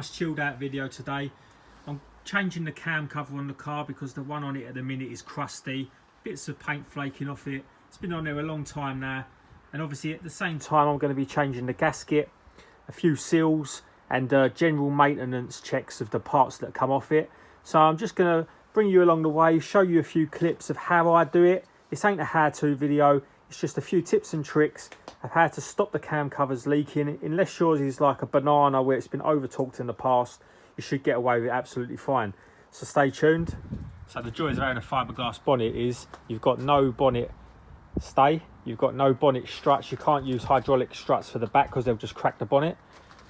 nice chilled out video today. I'm changing the cam cover on the car because the one on it at the minute is crusty, bits of paint flaking off it. It's been on there a long time now, and obviously at the same time I'm going to be changing the gasket, a few seals and general maintenance checks of the parts that come off it. So I'm just going to bring you along the way, show you a few clips of how I do it. This ain't a how-to video, it's just a few tips and tricks of how to stop the cam covers leaking. Unless yours is like a banana where it's been over torqued in the past, you should get away with it absolutely fine. So stay tuned. So the joys of having a fiberglass bonnet is you've got no bonnet stay, you've got no bonnet struts. You can't use hydraulic struts for the back because they'll just crack the bonnet.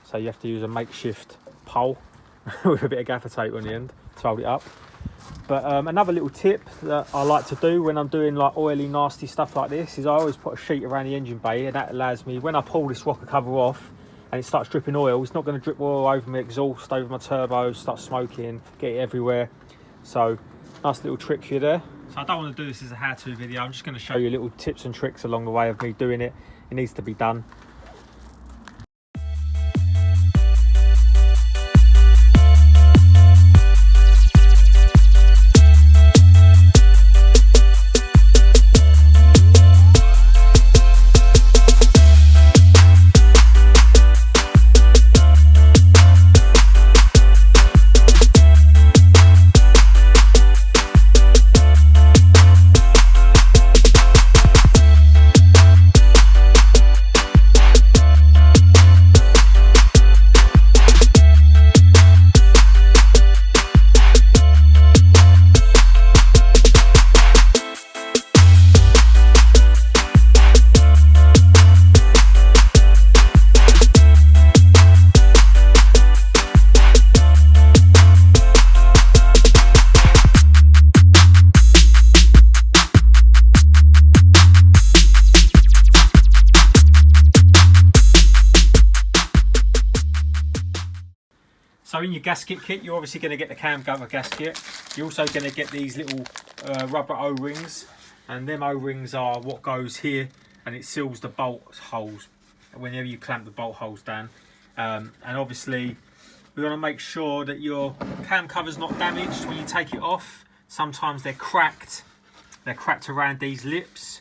So you have to use a makeshift pole with a bit of gaffer tape on the end to hold it up. But another little tip that I like to do when I'm doing like oily, nasty stuff like this is I always put a sheet around the engine bay, and that allows me, when I pull this rocker cover off and it starts dripping oil, it's not going to drip oil over my exhaust, over my turbos, start smoking, get it everywhere. So nice little trick for you there. So I don't want to do this as a how-to video, I'm just going to show you little tips and tricks along the way of me doing it. It needs to be done. So in your gasket kit, you're obviously going to get the cam cover gasket. You're also going to get these little rubber O-rings, and them O-rings are what goes here, and it seals the bolt holes whenever you clamp the bolt holes down. And obviously we want to make sure that your cam cover's not damaged when you take it off. Sometimes they're cracked around these lips,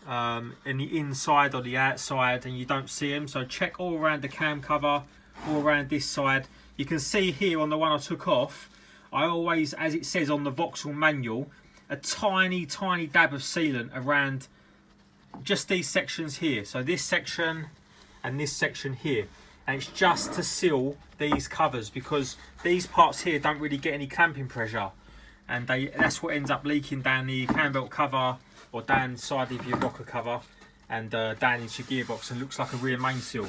in the inside or the outside, and you don't see them. So check all around the cam cover, all around this side. You can see here on the one I took off, I always, as it says on the Vauxhall manual, a tiny dab of sealant around just these sections here. So this section and this section here. And it's just to seal these covers, because these parts here don't really get any clamping pressure. And that's what ends up leaking down the cam belt cover or down the side of your rocker cover and down into your gearbox, and looks like a rear main seal.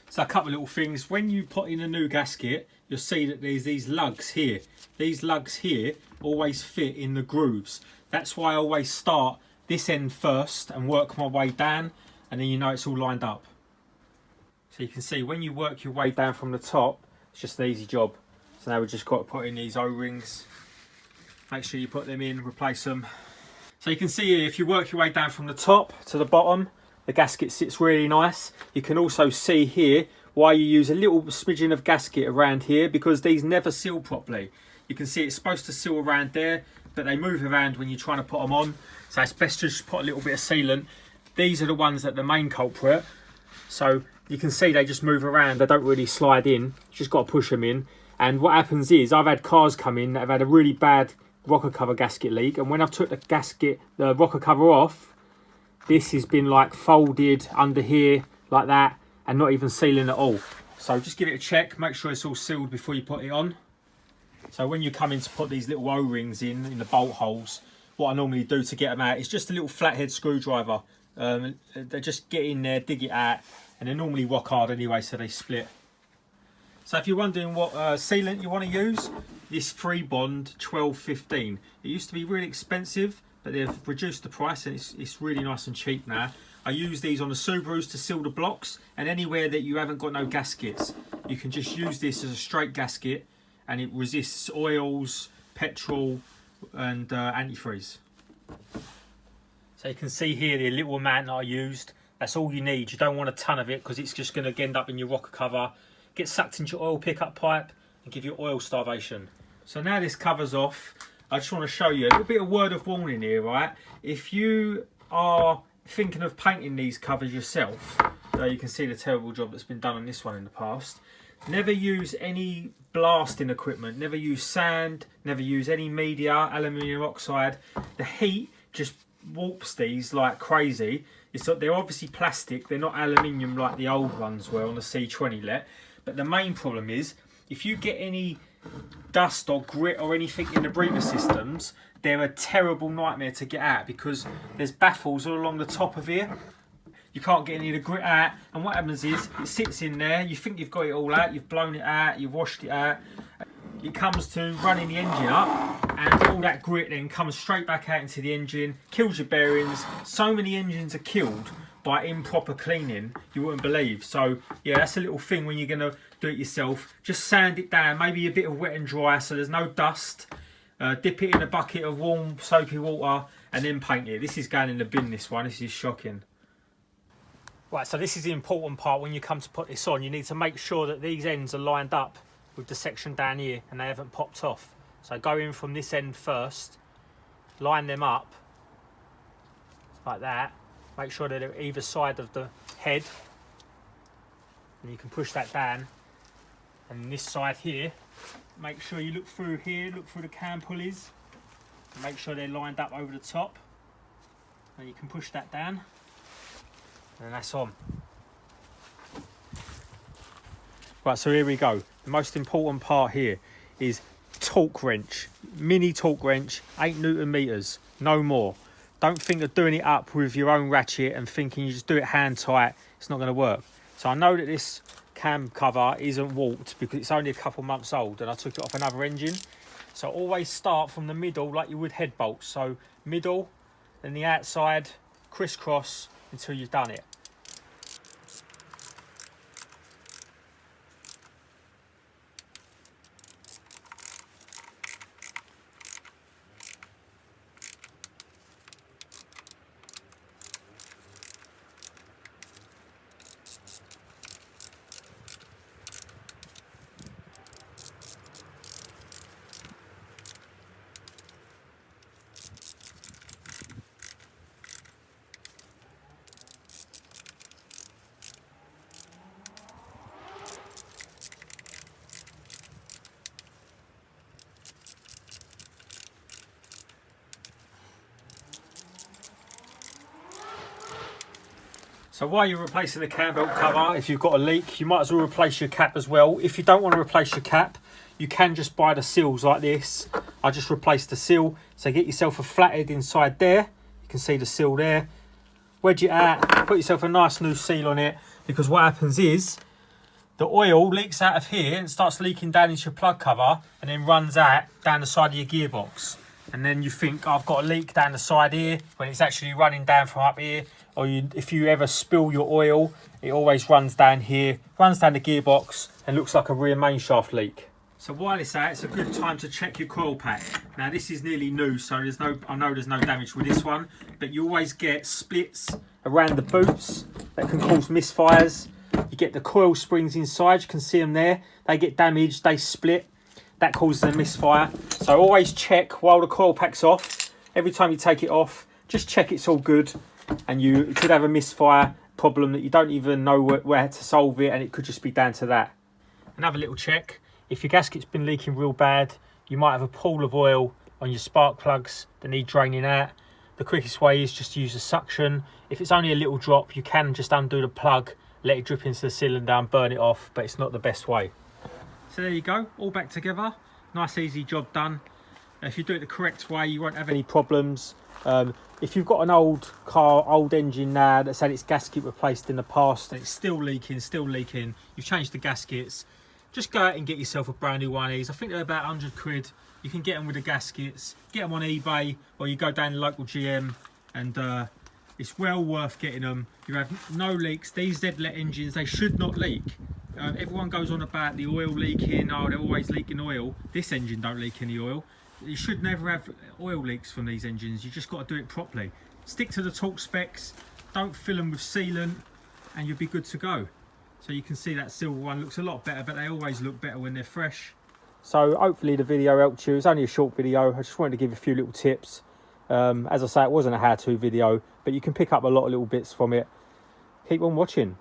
So a couple of little things. When you put in a new gasket, you'll see that there's these lugs here. These lugs here always fit in the grooves. That's why I always start this end first and work my way down, and then you know it's all lined up. So you can see when you work your way down from the top, it's just an easy job. So now we've just got to put in these O-rings. Make sure you put them in, replace them. So you can see here, if you work your way down from the top to the bottom, the gasket sits really nice. You can also see here why you use a little smidgen of gasket around here, because these never seal properly. You can see it's supposed to seal around there, but they move around when you're trying to put them on. So it's best to just put a little bit of sealant. These are the ones that the main culprit. So you can see they just move around. They don't really slide in. You just got to push them in. And what happens is, I've had cars come in that have had a really bad rocker cover gasket leak, and when I've took the rocker cover off, this has been like folded under here like that and not even sealing at all. So just give it a check, make sure it's all sealed before you put it on. So when you come in to put these little O-rings in the bolt holes, what I normally do to get them out is just a little flathead screwdriver. They just get in there, dig it out, and they're normally rock hard anyway, so they split. So if you're wondering what sealant you want to use, this Free Bond 1215. It used to be really expensive, but they've reduced the price, and it's really nice and cheap now. I use these on the Subarus to seal the blocks, and anywhere that you haven't got no gaskets, you can just use this as a straight gasket, and it resists oils, petrol and antifreeze. So you can see here the little amount that I used. That's all you need. You don't want a ton of it because it's just going to end up in your rocker cover. get sucked into your oil pickup pipe and give you oil starvation. So now this cover's off, I just want to show you a little bit of word of warning here, right? If you are thinking of painting these covers yourself, you can see the terrible job that's been done on this one in the past. Never use any blasting equipment, never use sand, never use any media, aluminium oxide. The heat just warps these like crazy. They're obviously plastic, they're not aluminium like the old ones were on the Z20LET. But the main problem is, if you get any dust or grit or anything in the breather systems, they're a terrible nightmare to get out because there's baffles all along the top of here. You can't get any of the grit out, and what happens is it sits in there. You think you've got it all out, you've blown it out, you've washed it out. It comes to running the engine up, and all that grit then comes straight back out into the engine, kills your bearings. So many engines are killed by improper cleaning, you wouldn't believe. So yeah, that's a little thing when you're going to do it yourself. Just sand it down, maybe a bit of wet and dry so there's no dust. Dip it in a bucket of warm soapy water and then paint it. This is going in the bin, this one. This is shocking. Right, so this is the important part when you come to put this on. You need to make sure that these ends are lined up with the section down here and they haven't popped off. So go in from this end first, line them up like that. Make sure that they're either side of the head, and you can push that down. And this side here, make sure you look through here, look through the cam pulleys, and make sure they're lined up over the top. And you can push that down, and that's on. Right, so here we go. The most important part here is torque wrench, mini torque wrench, 8 Newton meters, no more. Don't think of doing it up with your own ratchet and thinking you just do it hand tight. It's not going to work. So I know that this cam cover isn't warped because it's only a couple months old and I took it off another engine. So always start from the middle like you would head bolts. So middle, then the outside, crisscross until you've done it. So while you're replacing the cam belt cover, if you've got a leak, you might as well replace your cap as well. If you don't want to replace your cap, you can just buy the seals like this. I just replaced the seal. So get yourself a flathead inside there. You can see the seal there. Wedge it out, put yourself a nice new seal on it, because what happens is the oil leaks out of here and starts leaking down into your plug cover and then runs out down the side of your gearbox. And then you think, I've got a leak down the side here, when it's actually running down from up here. Or if you ever spill your oil, it always runs down here, runs down the gearbox and looks like a rear main shaft leak. So while it's out, it's a good time to check your coil pack. Now this is nearly new, so I know there's no damage with this one, but you always get splits around the boots that can cause misfires. You get the coil springs inside, you can see them there. They get damaged, they split. That causes a misfire. So always check while the coil pack's off. Every time you take it off, just check it's all good. And you could have a misfire problem that you don't even know where to solve it, and it could just be down to that. Another little check, if your gasket's been leaking real bad, you might have a pool of oil on your spark plugs that need draining out. The quickest way is just to use a suction. If it's only a little drop, you can just undo the plug, let it drip into the cylinder and burn it off, but it's not the best way. So there you go, all back together. Nice easy job done. If you do it the correct way, you won't have any problems. If you've got an old car, old engine now that's had its gasket replaced in the past and it's still leaking, you've changed the gaskets, just go out and get yourself a brand new one of these. I think they're about 100 quid. You can get them with the gaskets, get them on eBay, or you go down to the local GM, and it's well worth getting them. You have no leaks. These Z20LET engines, they should not leak. Everyone goes on about the oil leaking, oh, they're always leaking oil. This engine don't leak any oil. You should never have oil leaks from these engines. You just got to do it properly. Stick to the torque specs, don't fill them with sealant, and you'll be good to go. So you can see that silver one looks a lot better, but they always look better when they're fresh. So hopefully the video helped you. It's only a short video. I just wanted to give you a few little tips. As I say, it wasn't a how-to video, but you can pick up a lot of little bits from it. Keep on watching.